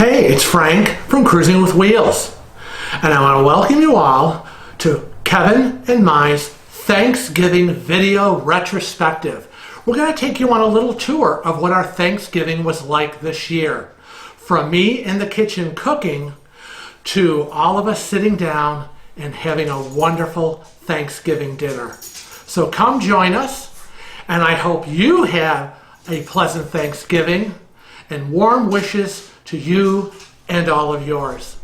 Hey, it's Frank from Cruising with Wheels, and I want to welcome you all to Kevin and my's Thanksgiving video retrospective. We're going to take you on a little tour of what our Thanksgiving was like this year. From me in the kitchen cooking to all of us sitting down and having a wonderful Thanksgiving dinner. So come join us, and I hope you have a pleasant Thanksgiving and warm wishes to you and all of yours.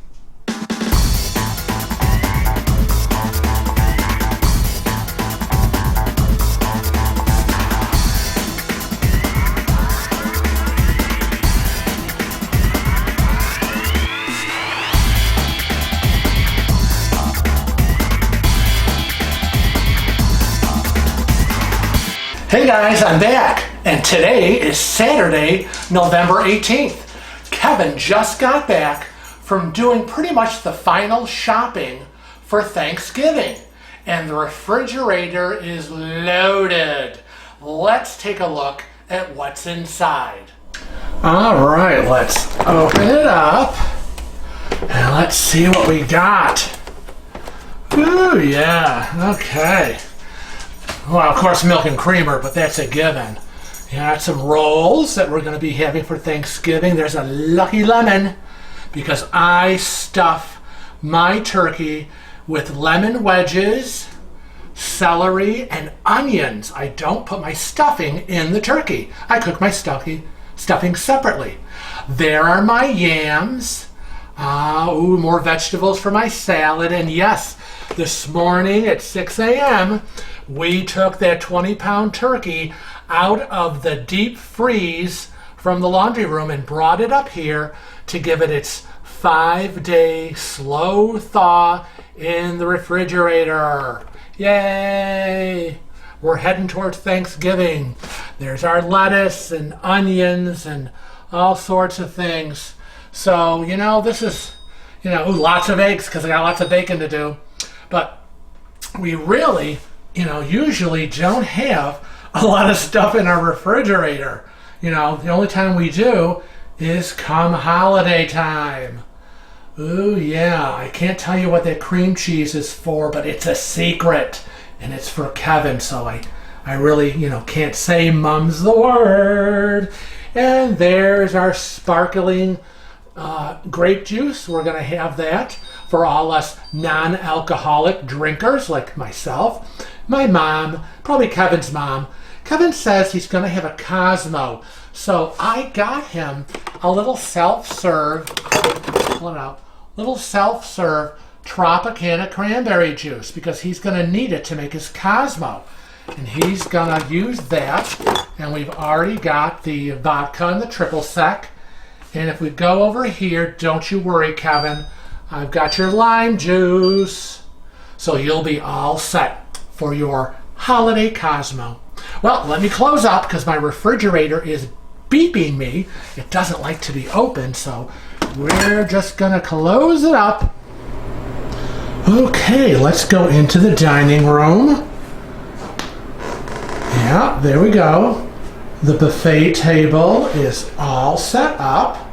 Hey guys, I'm back, and today is Saturday, November 18th. Kevin just got back from doing pretty much the final shopping for Thanksgiving, and the refrigerator is loaded. Let's take a look at what's inside. All right, let's open it up, and let's see what we got. Ooh, yeah, okay. Well, of course, milk and creamer, but that's a given. Got some rolls that we're going to be having for Thanksgiving. There's a lucky lemon because I stuff my turkey with lemon wedges, celery, and onions. I don't put my stuffing in the turkey. I cook my stuffing separately. There are my yams. More vegetables for my salad. And yes, this morning at 6 a.m., we took that 20-pound turkey out of the deep freeze from the laundry room and brought it up here to give it its 5-day slow thaw in the refrigerator. Yay! We're heading towards Thanksgiving. There's our lettuce and onions and all sorts of things. So, this is, lots of eggs because I got lots of bacon to do. But we really, usually don't have a lot of stuff in our refrigerator. The only time we do is come holiday time. Ooh, yeah, I can't tell you what that cream cheese is for, but it's a secret, and it's for Kevin, so I really, can't say mum's the word. And there's our sparkling grape juice. We're going to have that for all us non-alcoholic drinkers like myself, my mom, probably Kevin's mom. Kevin says he's going to have a Cosmo, so I got him a little self-serve Tropicana cranberry juice because he's going to need it to make his Cosmo. And he's going to use that, and we've already got the vodka and the triple sec. And if we go over here, don't you worry, Kevin, I've got your lime juice. So you'll be all set for your holiday Cosmo. Well, let me close up because my refrigerator is beeping me. It doesn't like to be open, so we're just going to close it up. Okay, let's go into the dining room. Yeah, there we go. The buffet table is all set up.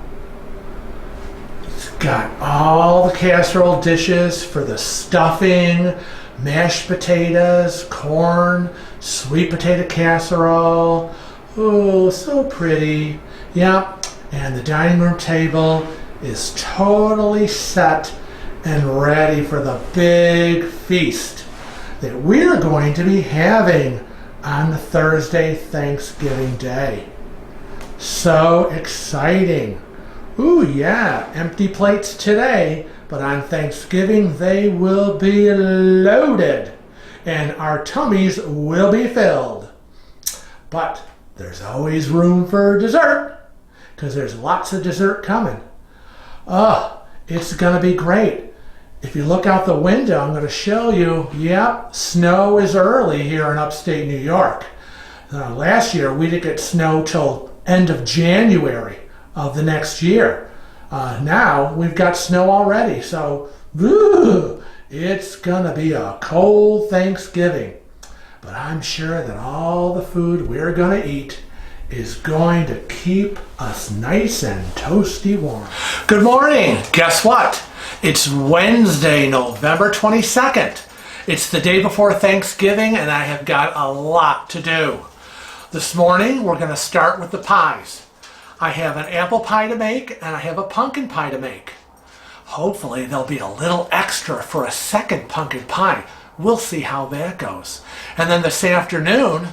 It's got all the casserole dishes for the stuffing, mashed potatoes, corn, sweet potato casserole. Oh, so pretty. Yep, and the dining room table is totally set and ready for the big feast that we're going to be having on Thursday, Thanksgiving Day. So exciting. Ooh, yeah, empty plates today, but on Thanksgiving they will be loaded and our tummies will be filled. But there's always room for dessert because there's lots of dessert coming. It's going to be great. If you look out the window, I'm going to show you, yep, snow is early here in upstate New York. Last year, we didn't get snow till end of January of the next year. Now, we've got snow already, so it's going to be a cold Thanksgiving. But I'm sure that all the food we're going to eat is going to keep us nice and toasty warm. Good morning. Guess what? It's Wednesday, November 22nd. It's the day before Thanksgiving and I have got a lot to do. This morning we're going to start with the pies. I have an apple pie to make and I have a pumpkin pie to make. Hopefully there'll be a little extra for a second pumpkin pie. We'll see how that goes. And then this afternoon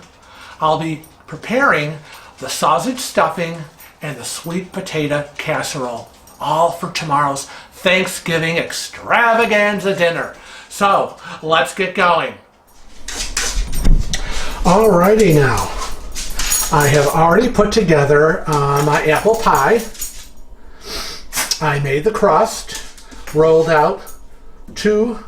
I'll be preparing the sausage stuffing and the sweet potato casserole, all for tomorrow's Thanksgiving extravaganza dinner. So let's get going. Alrighty now, I have already put together my apple pie. I made the crust, rolled out 2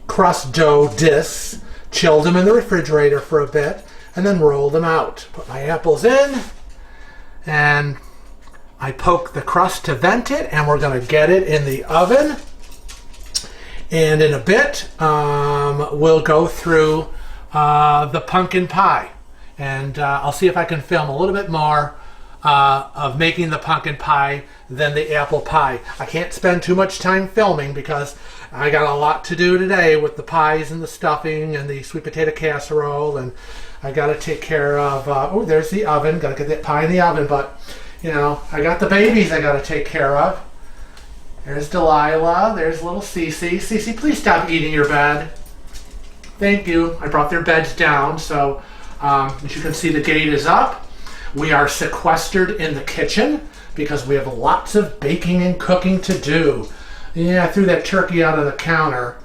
crust dough discs, chilled them in the refrigerator for a bit, and then rolled them out. Put my apples in, and I poke the crust to vent it, and we're going to get it in the oven. And in a bit, we'll go through the pumpkin pie. And I'll see if I can film a little bit more of making the pumpkin pie than the apple pie. I can't spend too much time filming because I got a lot to do today with the pies and the stuffing and the sweet potato casserole, and I got to take care of, oh, there's the oven. Got to get that pie in the oven, but, you know, I got the babies I got to take care of. There's Delilah. There's little Cece. Cece, please stop eating your bed. Thank you. I brought their beds down, so as you can see, the gate is up. We are sequestered in the kitchen because we have lots of baking and cooking to do. Yeah, I threw that turkey out of the counter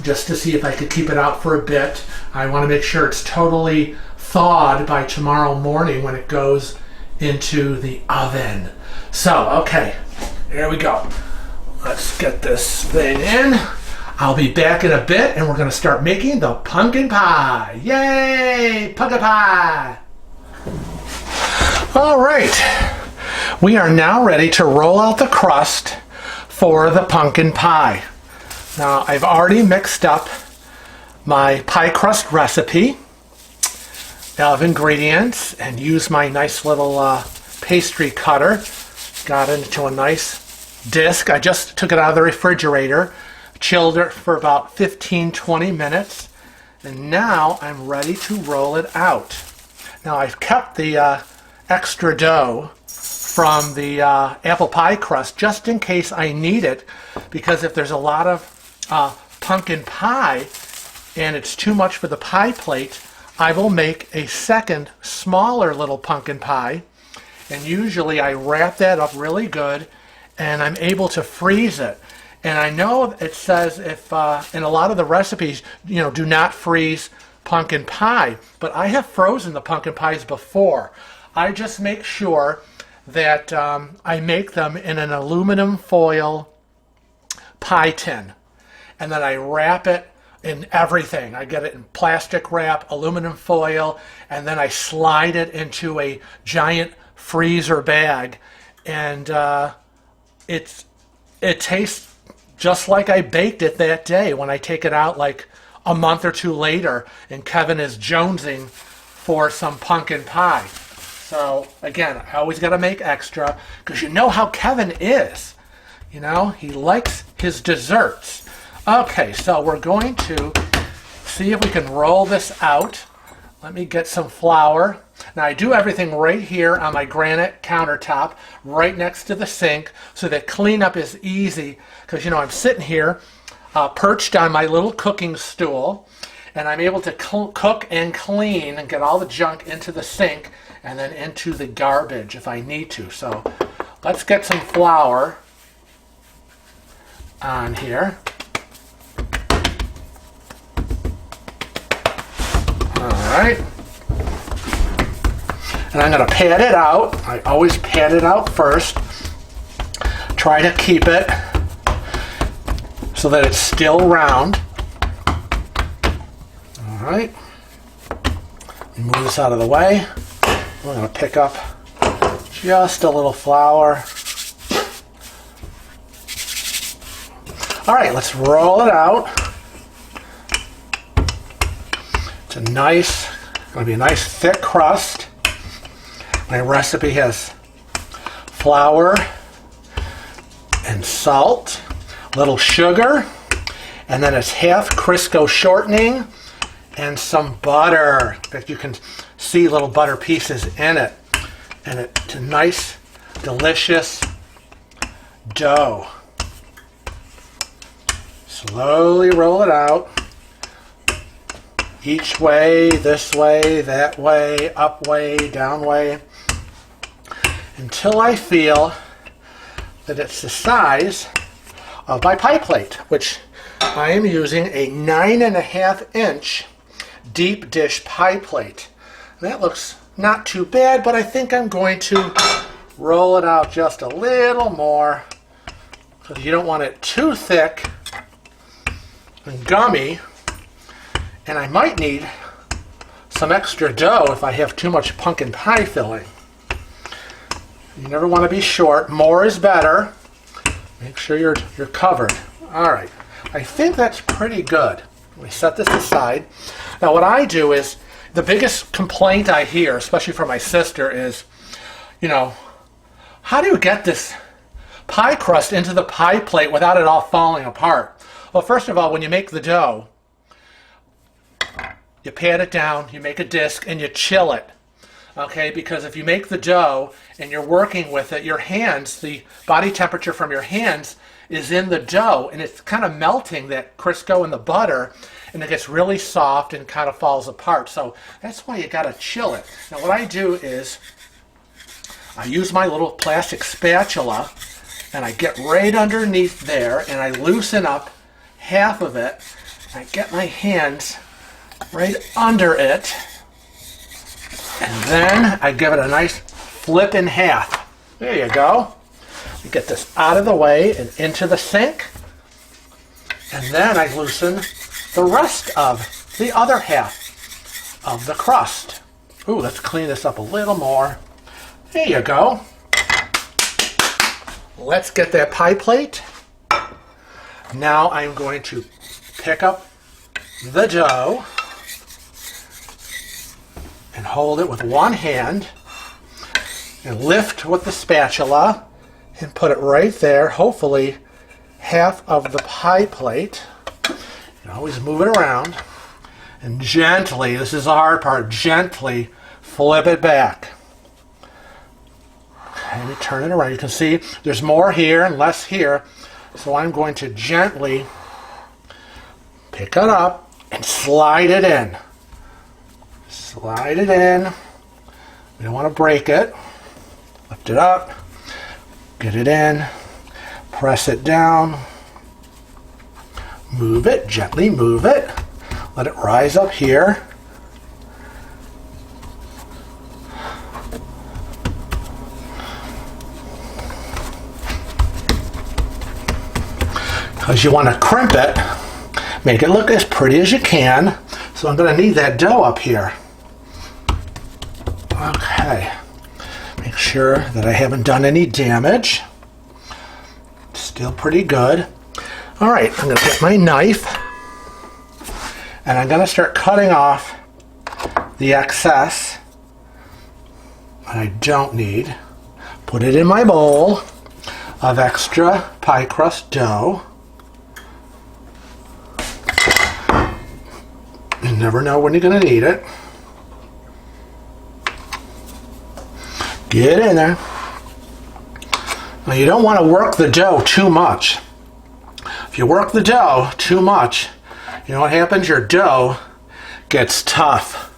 just to see if I could keep it out for a bit. I want to make sure it's totally thawed by tomorrow morning when it goes into the oven. So, okay, here we go. Let's get this thing in. I'll be back in a bit and we're going to start making the pumpkin pie. Yay! Pumpkin pie! All right. We are now ready to roll out the crust for the pumpkin pie. Now, I've already mixed up my pie crust recipe of ingredients and used my nice little pastry cutter. Got it into a nice disc. I just took it out of the refrigerator, chilled it for about 15-20 minutes, and now I'm ready to roll it out. Now, I've kept the extra dough from the apple pie crust just in case I need it, because if there's a lot of pumpkin pie and it's too much for the pie plate, I will make a second smaller little pumpkin pie, and usually I wrap that up really good and I'm able to freeze it. And I know it says if in a lot of the recipes, you know, do not freeze pumpkin pie, but I have frozen the pumpkin pies before. I just make sure that I make them in an aluminum foil pie tin, and then I wrap it in everything. I get it in plastic wrap, aluminum foil, and then I slide it into a giant freezer bag, and it tastes just like I baked it that day when I take it out like a month or 2 later and Kevin is jonesing for some pumpkin pie. So again, I always got to make extra because you know how Kevin is. You know, he likes his desserts. Okay, so we're going to see if we can roll this out. Let me get some flour. Now I do everything right here on my granite countertop, right next to the sink, so that cleanup is easy. Because, you know, I'm sitting here perched on my little cooking stool, and I'm able to cook and clean and get all the junk into the sink and then into the garbage if I need to. So let's get some flour on here. All right. And I'm going to pat it out. I always pat it out first. Try to keep it so that it's still round. All right. Move this out of the way. We're going to pick up just a little flour. All right, let's roll it out. It's going to be a nice thick crust. My recipe has flour and salt, a little sugar, and then it's half Crisco shortening and some butter that you can see little butter pieces in it. And it's a nice, delicious dough. Slowly roll it out. Each way, this way, that way, up way, down way, until I feel that it's the size of my pie plate, which I am using a 9.5-inch deep dish pie plate. That looks not too bad, but I think I'm going to roll it out just a little more because you don't want it too thick and gummy. And I might need some extra dough if I have too much pumpkin pie filling. You never want to be short. More is better. Make sure you're covered. All right. I think that's pretty good. We set this aside. Now what I do is, the biggest complaint I hear, especially from my sister, is, how do you get this pie crust into the pie plate without it all falling apart? Well, first of all, when you make the dough, you pat it down, you make a disc, and you chill it. Okay, because if you make the dough and you're working with it, your hands, the body temperature from your hands is in the dough, and it's kind of melting that Crisco and the butter, and it gets really soft and kind of falls apart. So that's why you got to chill it. Now what I do is I use my little plastic spatula, and I get right underneath there, and I loosen up half of it. I get my hands right under it, and then I give it a nice flip in half. There you go. You get this out of the way and into the sink, and then I loosen the rest of the other half of the crust. Ooh, let's clean this up a little more. There you go. Let's get that pie plate. Now I'm going to pick up the dough and hold it with one hand and lift with the spatula and put it right there, hopefully half of the pie plate. You can always move it around and gently, this is the hard part, gently flip it back. Okay, let me turn it around. You can see there's more here and less here, so I'm going to gently pick it up and slide it in. Slide it in. We don't want to break it. Lift it up. Get it in. Press it down. Move it. Gently move it. Let it rise up here. Because you want to crimp it. Make it look as pretty as you can. So I'm going to need that dough up here. Okay, make sure that I haven't done any damage. Still pretty good. All right, I'm going to get my knife and I'm going to start cutting off the excess that I don't need. Put it in my bowl of extra pie crust dough. You never know when you're going to need it. Get in there. Now you don't want to work the dough too much. If you work the dough too much, you know what happens? Your dough gets tough.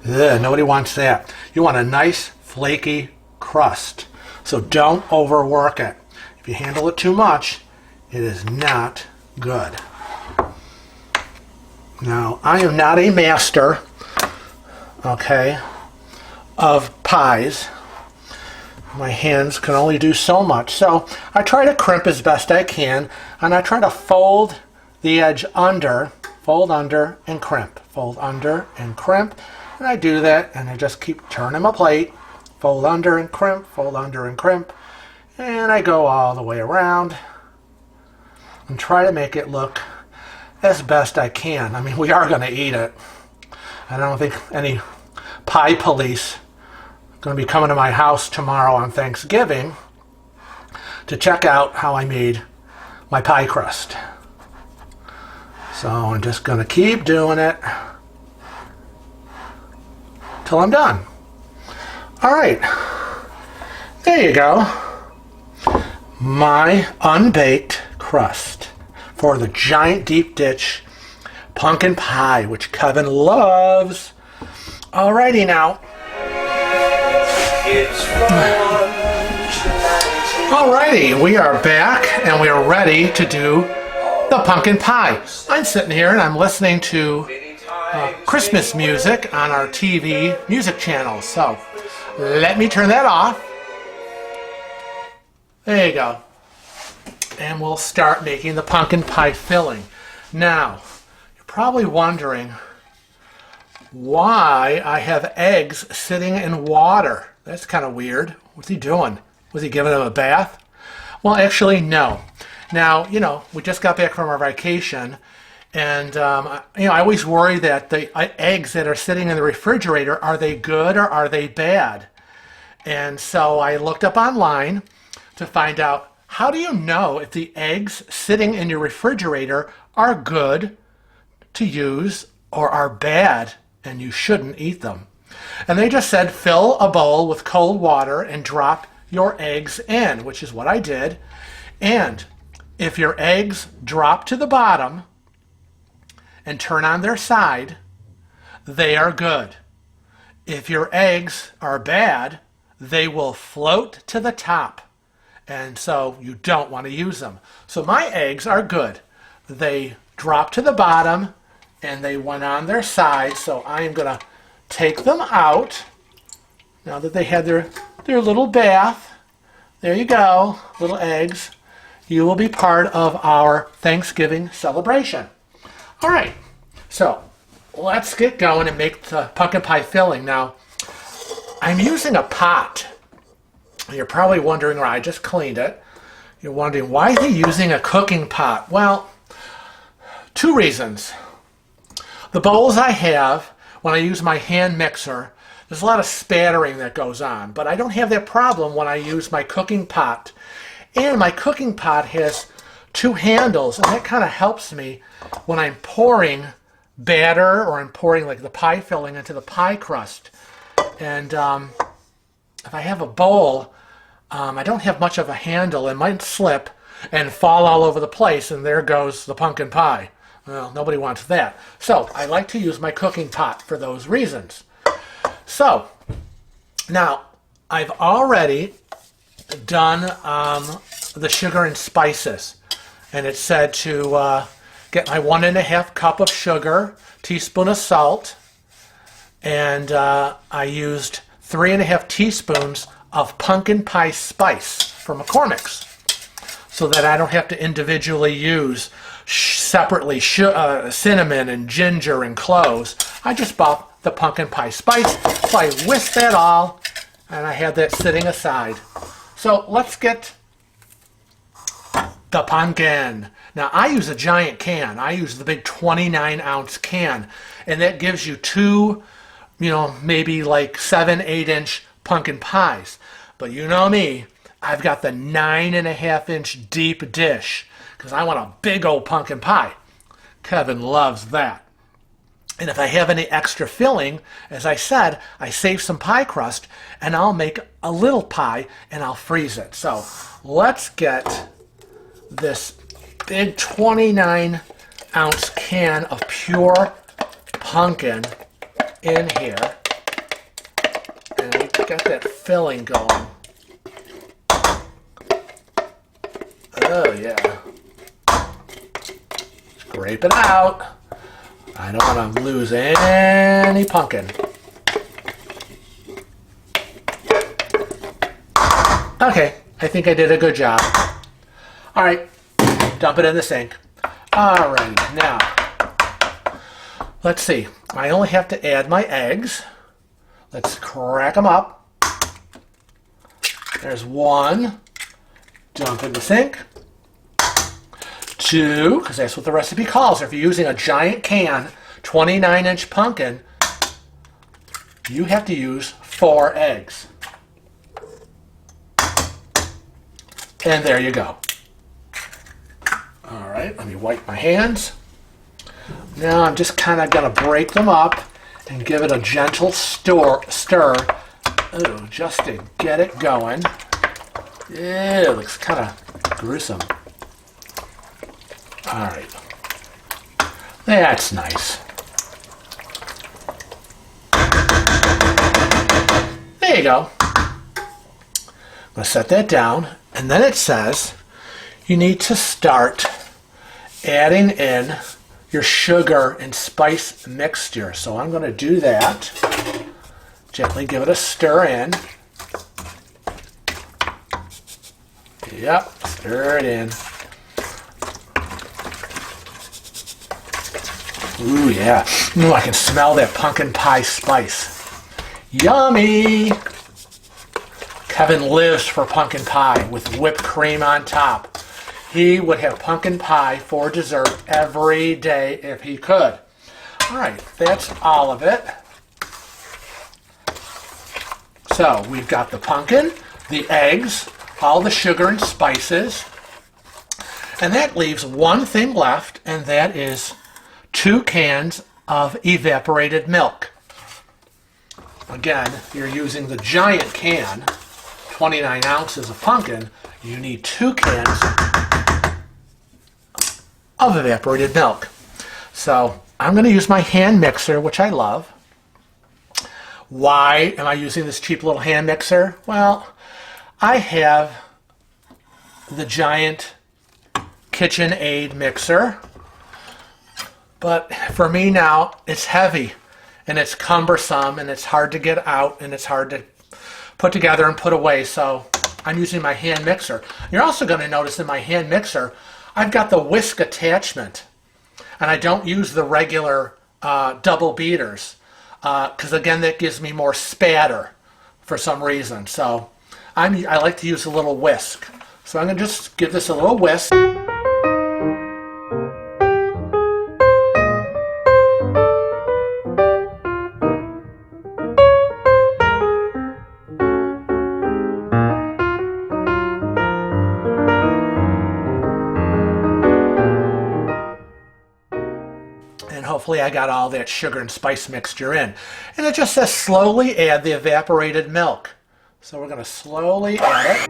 Ugh, nobody wants that. You want a nice flaky crust. So don't overwork it. If you handle it too much, it is not good. Now, I am not a master, okay, of pies. My hands can only do so much. So I try to crimp as best I can, and I try to fold the edge under, fold under and crimp, fold under and crimp. And I do that, and I just keep turning my plate, fold under and crimp, fold under and crimp, and I go all the way around and try to make it look as best I can. I mean, we are going to eat it. I don't think any pie police are going to be coming to my house tomorrow on Thanksgiving. to check out how I made my pie crust. So I'm just going to keep doing it till I'm done. All right, there you go. My unbaked crust for the giant deep dish pumpkin pie, which Kevin loves. Alrighty now. Alrighty, we are back and we are ready to do the pumpkin pie. I'm sitting here and I'm listening to Christmas music on our TV music channel. So let me turn that off. There you go. And we'll start making the pumpkin pie filling. Now, you're probably wondering why I have eggs sitting in water. That's kind of weird. What's he doing? Was he giving them a bath? Well, actually, no. Now, you know, we just got back from our vacation, and, you know, I always worry that the eggs that are sitting in the refrigerator, are they good or are they bad? And so I looked up online to find out, how do you know if the eggs sitting in your refrigerator are good to use or are bad and you shouldn't eat them? And they just said fill a bowl with cold water and drop your eggs in, which is what I did. And if your eggs drop to the bottom and turn on their side, they are good. If your eggs are bad, they will float to the top. And so you don't want to use them. So my eggs are good. They dropped to the bottom and they went on their side. So I am going to take them out now that they had their little bath. There you go, little eggs. You will be part of our Thanksgiving celebration. All right, so let's get going and make the pumpkin pie filling. Now, I'm using a pot. You're probably wondering why. I just cleaned it. You're wondering, why is he using a cooking pot? Well, two reasons. The bowls I have, when I use my hand mixer, there's a lot of spattering that goes on, but I don't have that problem when I use my cooking pot. And my cooking pot has two handles, and that kind of helps me when I'm pouring batter or I'm pouring like the pie filling into the pie crust. And if I have a bowl, I don't have much of a handle. It might slip and fall all over the place, and there goes the pumpkin pie. Well, nobody wants that. So I like to use my cooking pot for those reasons. So now I've already done the sugar and spices, and it said to get my 1.5 cup of sugar, teaspoon of salt, and I used 3.5 teaspoons of pumpkin pie spice from McCormick's, so that I don't have to individually use separately cinnamon and ginger and cloves. I just bought the pumpkin pie spice, so I whisked that all, and I had that sitting aside. So let's get the pumpkin. Now I use a giant can. I use the big 29-ounce can, and that gives you two, you know, maybe like 7-8 inch pumpkin pies. But you know me, I've got the 9.5-inch deep dish because I want a big old pumpkin pie. Kevin loves that. And if I have any extra filling, as I said, I save some pie crust and I'll make a little pie and I'll freeze it. So let's get this big 29-ounce can of pure pumpkin in here. And we got that filling going. Oh yeah. Scrape it out. I don't want to lose any pumpkin. Okay, I think I did a good job. All right, dump it in the sink. All right, now, let's see. I only have to add my eggs. Let's crack them up. There's one. Dump in the sink. 2, because that's what the recipe calls. If you're using a giant can, 29-inch pumpkin, you have to use 4 eggs. And there you go. All right, let me wipe my hands. Now I'm just kind of going to break them up and give it a gentle stir. Ooh, just to get it going. Yeah, it looks kind of gruesome. All right. That's nice. There you go. I'm going to set that down. And then it says you need to start adding in your sugar and spice mixture. So I'm going to do that. Gently give it a stir in. Yep, stir it in. Ooh, yeah. Ooh, I can smell that pumpkin pie spice. Yummy! Kevin lives for pumpkin pie with whipped cream on top. He would have pumpkin pie for dessert every day if he could. All right, that's all of it. So we've got the pumpkin, the eggs, all the sugar and spices, and that leaves one thing left, and that is 2 cans of evaporated milk. Again, you're using the giant can, 29 ounces of pumpkin. You need 2 cans of evaporated milk. So I'm going to use my hand mixer, which I love. Why am I using this cheap little hand mixer? Well, I have the giant KitchenAid mixer, but for me now it's heavy and it's cumbersome and it's hard to get out and it's hard to put together and put away, so I'm using my hand mixer. You're also going to notice in my hand mixer I've got the whisk attachment, and I don't use the regular double beaters because again that gives me more spatter for some reason. So I like to use a little whisk. So I'm going to just give this a little whisk. And hopefully I got all that sugar and spice mixture in. And it just says slowly add the evaporated milk. So we're going to slowly add it.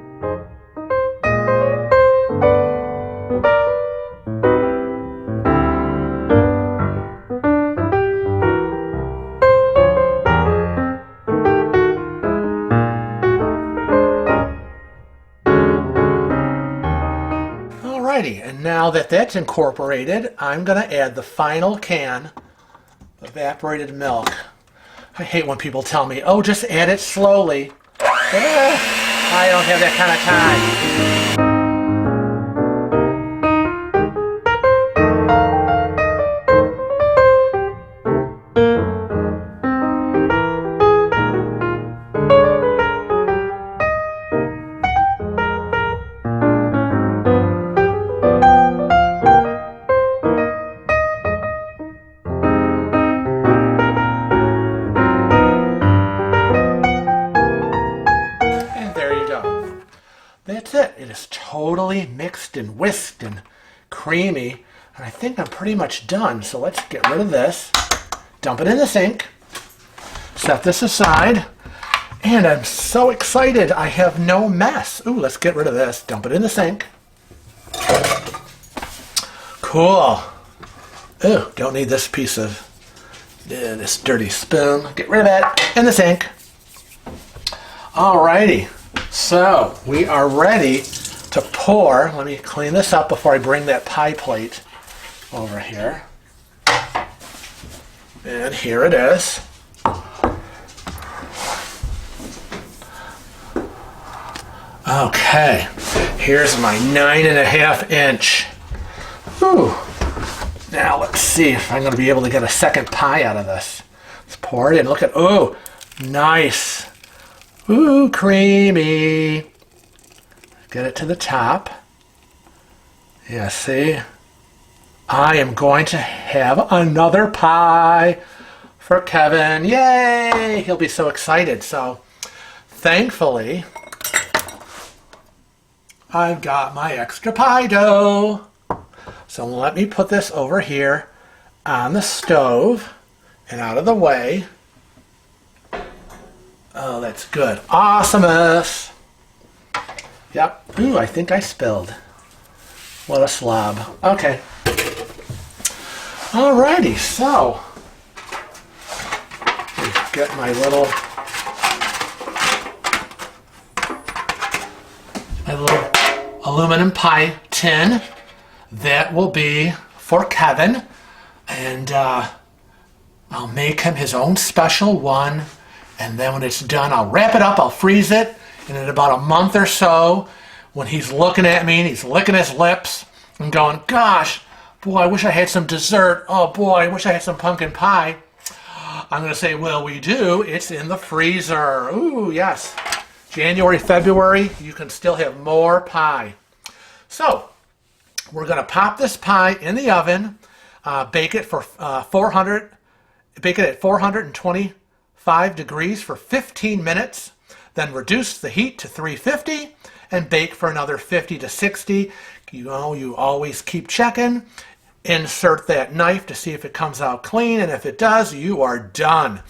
Alrighty, and now that that's incorporated, I'm going to add the final can of evaporated milk. I hate when people tell me, oh, just add it slowly. I don't have that kind of time. That's it. It is totally mixed and whisked and creamy. And I think I'm pretty much done. So let's get rid of this. Dump it in the sink. Set this aside. And I'm so excited. I have no mess. Ooh, let's get rid of this. Dump it in the sink. Cool. Ooh, don't need this piece of this dirty spoon. Get rid of it. In the sink. Alrighty. So we are ready to pour. Let me clean this up before I bring that pie plate over here. And here it is. Okay, here's my 9.5 inch. Whew. Now let's see if I'm going to be able to get a second pie out of this. Let's pour it in. Look at, oh, nice. Ooh, creamy. Get it to the top. Yeah, see? I am going to have another pie for Kevin. Yay! He'll be so excited. So, thankfully, I've got my extra pie dough. So let me put this over here on the stove and out of the way. Oh, that's good. Awesomest. Yep. Ooh, I think I spilled. What a slob. Okay. Alrighty, so get my little aluminum pie tin. That will be for Kevin, and I'll make him his own special one, and then when it's done I'll wrap it up, I'll freeze it, and in about a month or so, when he's looking at me and he's licking his lips and going, gosh, boy, I wish I had some dessert, oh boy, I wish I had some pumpkin pie, I'm going to say, well, we do, it's in the freezer. Ooh, yes. January, February, you can still have more pie. So, we're going to pop this pie in the oven, bake it for 425 degrees for 15 minutes, then reduce the heat to 350 and bake for another 50 to 60. You know, you always keep checking. Insert that knife to see if it comes out clean, and if it does, you are done.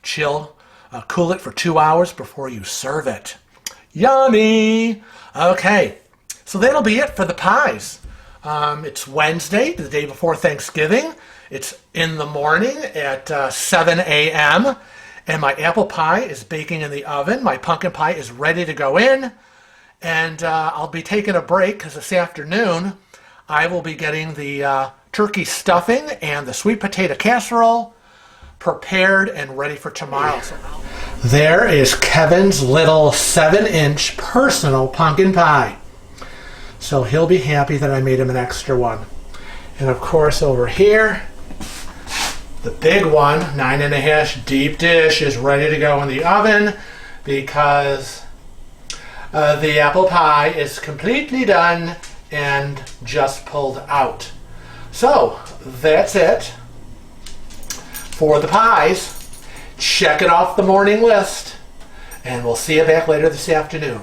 Cool it for 2 hours before you serve it. Yummy! Okay, so that'll be it for the pies. It's Wednesday, the day before Thanksgiving. It's in the morning at 7 a.m. and my apple pie is baking in the oven. My pumpkin pie is ready to go in, and I'll be taking a break because this afternoon I will be getting the turkey stuffing and the sweet potato casserole prepared and ready for tomorrow. There is Kevin's little 7-inch personal pumpkin pie. So he'll be happy that I made him an extra one. And of course over here, the big one, 9.5 deep dish, is ready to go in the oven because the apple pie is completely done and just pulled out. So that's it for the pies. Check it off the morning list, and we'll see you back later this afternoon.